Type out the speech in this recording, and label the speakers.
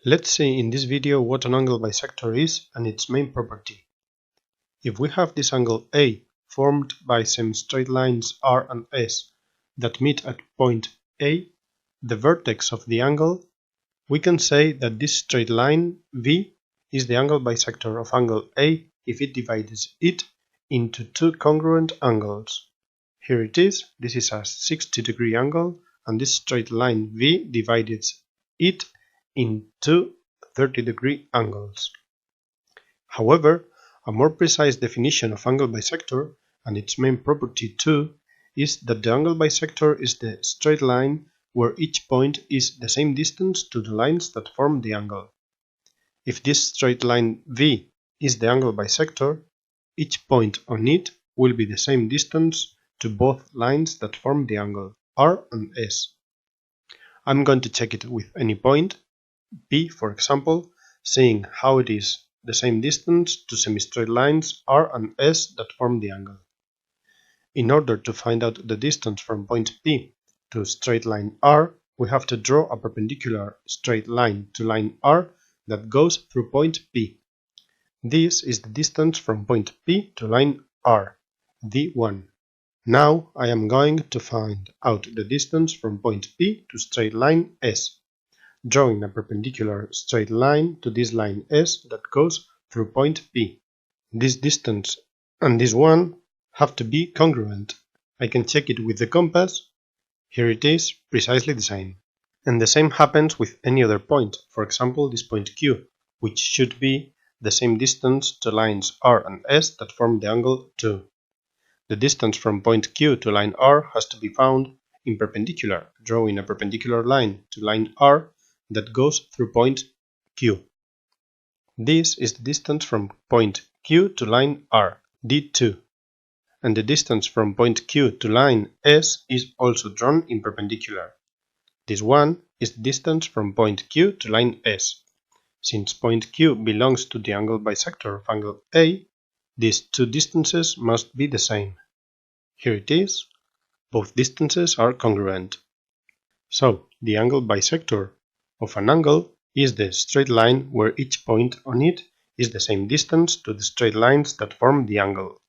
Speaker 1: Let's see in this video what an angle bisector is and its main property. If we have this angle A formed by some straight lines R and S that meet at point A, the vertex of the angle, we can say that this straight line V is the angle bisector of angle A if it divides it into two congruent angles. Here it is, this is a 60-degree angle, and this straight line V divides it into 30-degree angles. However, a more precise definition of angle bisector, and its main property too, is that the angle bisector is the straight line where each point is the same distance to the lines that form the angle. If this straight line V is the angle bisector, each point on it will be the same distance to both lines that form the angle, R and S. I'm going to check it with any point, P for example, seeing how it is the same distance to semi-straight lines R and S that form the angle. In order to find out the distance from point P to straight line R, we have to draw a perpendicular straight line to line R that goes through point P. This is the distance from point P to line R, D1. Now I am going to find out the distance from point P to straight line S, drawing a perpendicular straight line to this line S that goes through point P. This distance and this one have to be congruent. I can check it with the compass. Here it is, precisely the same. And the same happens with any other point, for example this point Q, which should be the same distance to lines R and S that form the angle 2. The distance from point Q to line R has to be found in perpendicular, drawing a perpendicular line to line R that goes through point Q. This is the distance from point Q to line R, D2. And the distance from point Q to line S is also drawn in perpendicular. This one is the distance from point Q to line S. Since point Q belongs to the angle bisector of angle A, these two distances must be the same. Here it is, both distances are congruent. So, the angle bisector of an angle is the straight line where each point on it is the same distance to the straight lines that form the angle.